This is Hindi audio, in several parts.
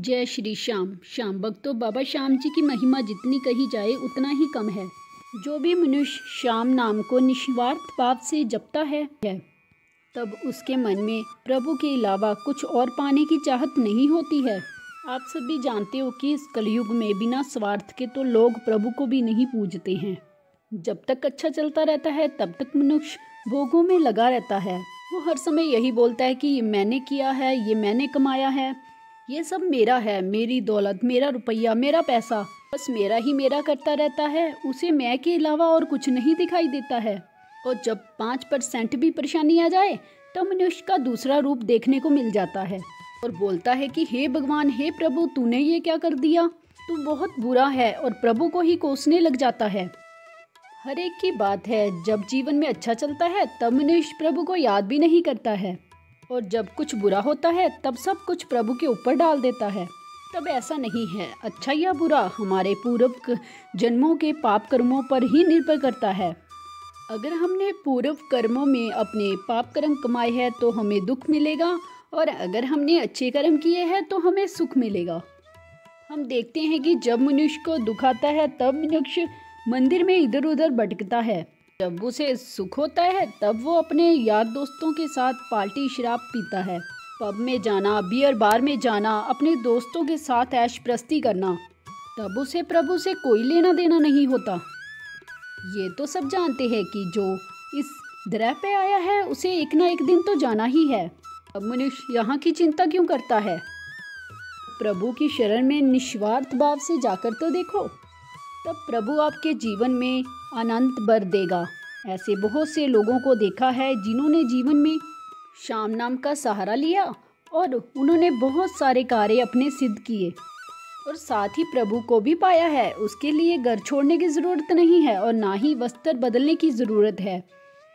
जय श्री श्याम। श्याम भक्तों, बाबा श्याम जी की महिमा जितनी कही जाए उतना ही कम है। जो भी मनुष्य श्याम नाम को निस्वार्थ भाव से जपता है तब उसके मन में प्रभु के अलावा कुछ और पाने की चाहत नहीं होती है। आप सभी जानते हो कि इस कलयुग में बिना स्वार्थ के तो लोग प्रभु को भी नहीं पूजते हैं। जब तक अच्छा चलता रहता है तब तक मनुष्य भोगों में लगा रहता है। वो हर समय यही बोलता है कि ये मैंने किया है, ये मैंने कमाया है, ये सब मेरा है, मेरी दौलत, मेरा रुपया, मेरा पैसा, बस मेरा ही मेरा करता रहता है। उसे मैं के अलावा और कुछ नहीं दिखाई देता है। और जब 5% भी परेशानी आ जाए तो मनुष्य का दूसरा रूप देखने को मिल जाता है और बोलता है कि हे भगवान, हे प्रभु, तूने ये क्या कर दिया, तू बहुत बुरा है, और प्रभु को ही कोसने लग जाता है। हर एक की बात है, जब जीवन में अच्छा चलता है तब मनुष्य प्रभु को याद भी नहीं करता है, और जब कुछ बुरा होता है तब सब कुछ प्रभु के ऊपर डाल देता है। तब ऐसा नहीं है, अच्छा या बुरा हमारे पूर्व जन्मों के पाप कर्मों पर ही निर्भर करता है। अगर हमने पूर्व कर्मों में अपने पाप कर्म कमाए हैं तो हमें दुख मिलेगा, और अगर हमने अच्छे कर्म किए हैं तो हमें सुख मिलेगा। हम देखते हैं कि जब मनुष्य को दुख आता है तब मनुष्य मंदिर में इधर उधर भटकता है। जब उसे सुख होता है तब वो अपने यार दोस्तों के साथ पार्टी शराब पीता है, पब में जाना, बियर बार में जाना, अपने दोस्तों के साथ ऐश प्रस्ती करना। तब उसे प्रभु से कोई लेना देना नहीं होता। ये तो सब जानते हैं कि जो इस ग्रह पे आया है उसे एक ना एक दिन तो जाना ही है। अब मनुष्य यहाँ की चिंता क्यों करता है? प्रभु की शरण में निस्वार्थ भाव से जाकर तो देखो, तब प्रभु आपके जीवन में आनंद भर देगा। ऐसे बहुत से लोगों को देखा है जिन्होंने जीवन में श्याम नाम का सहारा लिया और उन्होंने बहुत सारे कार्य अपने सिद्ध किए और साथ ही प्रभु को भी पाया है। उसके लिए घर छोड़ने की ज़रूरत नहीं है और ना ही वस्त्र बदलने की ज़रूरत है।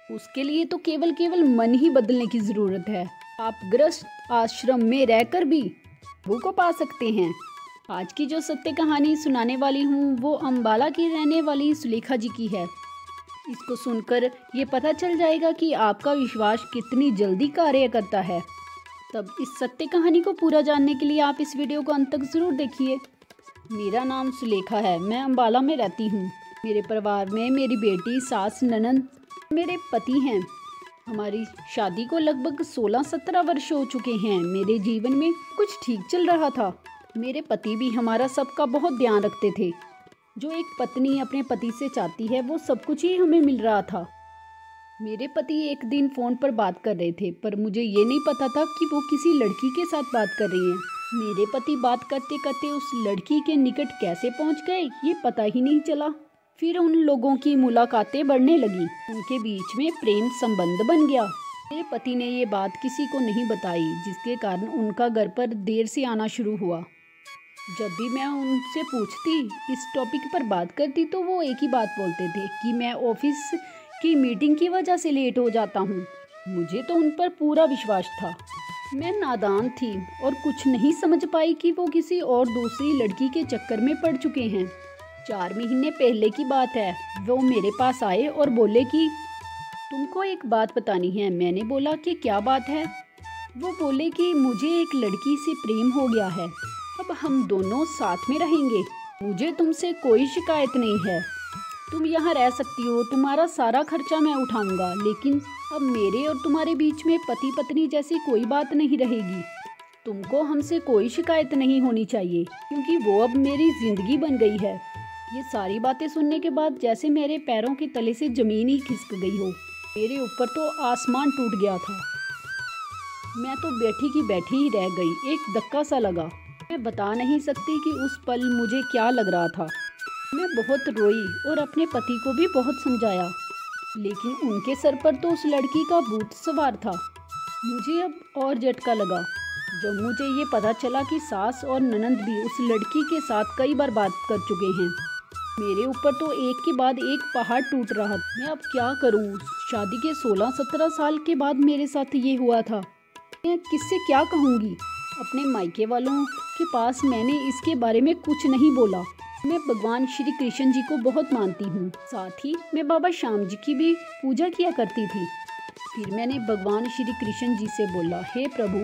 उसके लिए तो केवल मन ही बदलने की ज़रूरत है। आप गृहस्थ आश्रम में रहकर भी प्रभु को पा सकते हैं। आज की जो सत्य कहानी सुनाने वाली हूँ वो अम्बाला की रहने वाली सुलेखा जी की है। इसको सुनकर ये पता चल जाएगा कि आपका विश्वास कितनी जल्दी कार्य करता है। तब इस सत्य कहानी को पूरा जानने के लिए आप इस वीडियो को अंत तक ज़रूर देखिए। मेरा नाम सुलेखा है, मैं अम्बाला में रहती हूँ। मेरे परिवार में मेरी बेटी, सास, ननद, मेरे पति हैं। हमारी शादी को लगभग 16-17 वर्ष हो चुके हैं। मेरे जीवन में कुछ ठीक चल रहा था। मेरे पति भी हमारा सबका बहुत ध्यान रखते थे। जो एक पत्नी अपने पति से चाहती है वो सब कुछ ही हमें मिल रहा था। मेरे पति एक दिन फ़ोन पर बात कर रहे थे, पर मुझे ये नहीं पता था कि वो किसी लड़की के साथ बात कर रही हैं। मेरे पति बात करते करते उस लड़की के निकट कैसे पहुंच गए ये पता ही नहीं चला। फिर उन लोगों की मुलाकातें बढ़ने लगी, उनके बीच में प्रेम संबंध बन गया। मेरे पति ने ये बात किसी को नहीं बताई, जिसके कारण उनका घर पर देर से आना शुरू हुआ। जब भी मैं उनसे पूछती, इस टॉपिक पर बात करती, तो वो एक ही बात बोलते थे कि मैं ऑफिस की मीटिंग की वजह से लेट हो जाता हूँ। मुझे तो उन पर पूरा विश्वास था। मैं नादान थी और कुछ नहीं समझ पाई कि वो किसी और दूसरी लड़की के चक्कर में पड़ चुके हैं। 4 महीने पहले की बात है। वो मेरे पास आए और बोले कि तुमको एक बात बतानी है। मैंने बोला कि क्या बात है? वो बोले कि मुझे एक लड़की से प्रेम हो गया है, अब हम दोनों साथ में रहेंगे। मुझे तुमसे कोई शिकायत नहीं है, तुम यहाँ रह सकती हो, तुम्हारा सारा खर्चा मैं उठाऊंगा, लेकिन अब मेरे और तुम्हारे बीच में पति पत्नी जैसी कोई बात नहीं रहेगी। तुमको हमसे कोई शिकायत नहीं होनी चाहिए, क्योंकि वो अब मेरी जिंदगी बन गई है। ये सारी बातें सुनने के बाद जैसे मेरे पैरों के तले से जमीन ही खिसक गई हो। मेरे ऊपर तो आसमान टूट गया था। मैं तो बैठी की बैठी ही रह गई। एक धक्का सा लगा। मैं बता नहीं सकती कि उस पल मुझे क्या लग रहा था। मैं बहुत रोई और अपने पति को भी बहुत समझाया, लेकिन उनके सर पर तो उस लड़की का भूत सवार था। मुझे अब और झटका लगा जब मुझे ये पता चला कि सास और ननद भी उस लड़की के साथ कई बार बात कर चुके हैं। मेरे ऊपर तो एक के बाद एक पहाड़ टूट रहा। मैं अब क्या करूं? शादी के 16-17 साल के बाद मेरे साथ ये हुआ था। मैं किससे क्या कहूँगी? अपने मायके वालों के पास मैंने इसके बारे में कुछ नहीं बोला। मैं भगवान श्री कृष्ण जी को बहुत मानती हूँ, साथ ही मैं बाबा श्याम जी की भी पूजा किया करती थी। फिर मैंने भगवान श्री कृष्ण जी से बोला, हे प्रभु,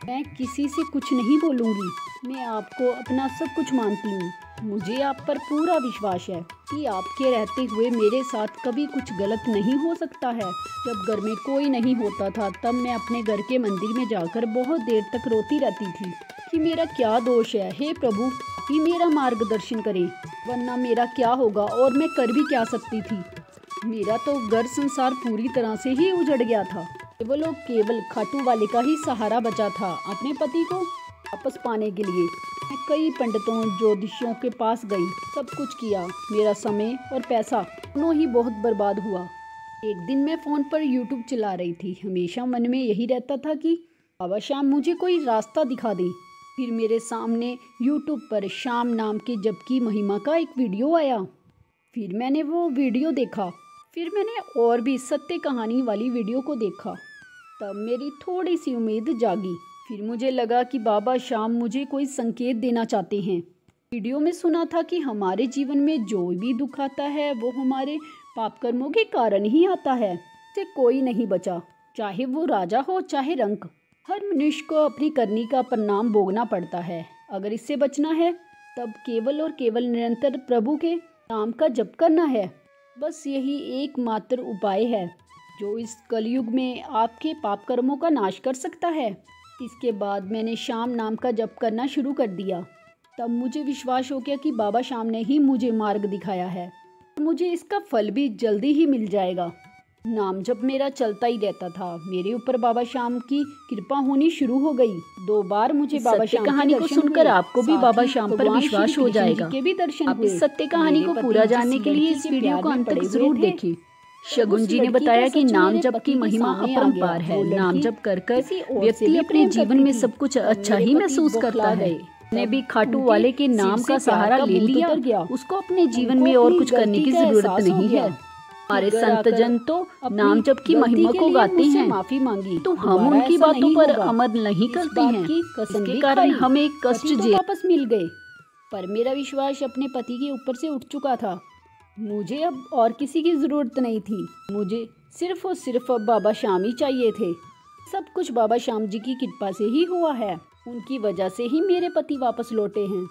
मैं किसी से कुछ नहीं बोलूँगी। मैं आपको अपना सब कुछ मानती हूँ। मुझे आप पर पूरा विश्वास है कि आपके रहते हुए मेरे साथ कभी कुछ गलत नहीं हो सकता है। जब घर में कोई नहीं होता था तब मैं अपने घर के मंदिर में जाकर बहुत देर तक रोती रहती थी कि मेरा क्या दोष है। हे प्रभु, कि मेरा मार्गदर्शन करें, वरना मेरा क्या होगा और मैं कर भी क्या सकती थी। मेरा तो घर संसार पूरी तरह से ही उजड़ गया था। केवल और केवल खाटू वाले का ही सहारा बचा था अपने पति को वापस पाने के लिए। मैं कई पंडितों ज्योतिषियों के पास गई, सब कुछ किया। मेरा समय और पैसा दोनों ही बहुत बर्बाद हुआ। एक दिन मैं फ़ोन पर यूट्यूब चला रही थी। हमेशा मन में यही रहता था कि बाबा श्याम मुझे कोई रास्ता दिखा दें। फिर मेरे सामने यूट्यूब पर श्याम नाम के जप की महिमा का एक वीडियो आया। फिर मैंने वो वीडियो देखा। फिर मैंने और भी सत्य कहानी वाली वीडियो को देखा। तब मेरी थोड़ी सी उम्मीद जागी। फिर मुझे लगा कि बाबा श्याम मुझे कोई संकेत देना चाहते हैं। वीडियो में सुना था कि हमारे जीवन में जो भी दुख आता है वो हमारे पाप कर्मों के कारण ही आता है। इससे कोई नहीं बचा, चाहे वो राजा हो चाहे रंक। हर मनुष्य को अपनी करनी का परिणाम भोगना पड़ता है। अगर इससे बचना है तब केवल और केवल निरंतर प्रभु के नाम का जप करना है। बस यही एकमात्र उपाय है जो इस कलयुग में आपके पाप कर्मों का नाश कर सकता है। इसके बाद मैंने श्याम नाम का जप करना शुरू कर दिया। तब मुझे विश्वास हो गया कि बाबा श्याम ने ही मुझे मार्ग दिखाया है। मुझे इसका फल भी जल्दी ही मिल जाएगा। नाम जप मेरा चलता ही रहता था। मेरे ऊपर बाबा श्याम की कृपा होनी शुरू हो गई। 2 बार मुझे बाबा श्याम कहानी को सुनकर आपको भी बाबा श्याम पर विश्वास हो जाएगा। के भी दर्शन आप इस सत्य कहानी को पूरा जानने के लिए इस वीडियो को अंत तक जरूर देखें। शगुन जी ने बताया कि नाम जप की महिमा अपरंपार है। नाम जप कर व्यक्ति अपने जीवन में सब कुछ अच्छा ही महसूस करता है। ने भी खाटू वाले के नाम का सहारा ले लिया, उसको अपने जीवन में और कुछ करने की जरूरत नहीं है। हमारे संत जन तो नाम जप की महिमा को गाते हैं, माफी मांगी तो हम उनकी बातों पर अमल नहीं करते हैं। इसके कारण हमें कष्ट झेल वापस मिल गए। पर मेरा विश्वास अपने पति के ऊपर से उठ चुका था। मुझे अब और किसी की ज़रूरत नहीं थी। मुझे सिर्फ और सिर्फ अब बाबा श्याम ही चाहिए थे। सब कुछ बाबा श्याम जी की कृपा से ही हुआ है। उनकी वजह से ही मेरे पति वापस लौटे हैं।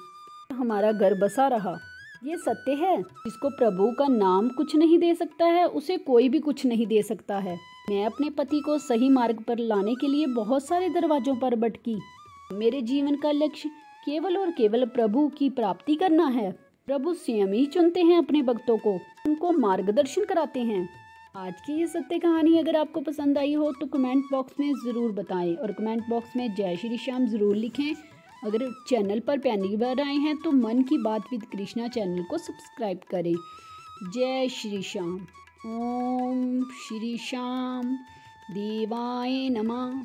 हमारा घर बसा रहा। ये सत्य है। जिसको प्रभु का नाम कुछ नहीं दे सकता है, उसे कोई भी कुछ नहीं दे सकता है। मैं अपने पति को सही मार्ग पर लाने के लिए बहुत सारे दरवाजों पर भटकी। मेरे जीवन का लक्ष्य केवल और केवल प्रभु की प्राप्ति करना है। प्रभु स्वयं ही चुनते हैं अपने भक्तों को, उनको मार्गदर्शन कराते हैं। आज की ये सत्य कहानी अगर आपको पसंद आई हो तो कमेंट बॉक्स में ज़रूर बताएं और कमेंट बॉक्स में जय श्री श्याम ज़रूर लिखें। अगर चैनल पर पहली बार आए हैं तो मन की बात विद कृष्णा चैनल को सब्सक्राइब करें। जय श्री श्याम। ओम श्री श्याम देवाय नमः।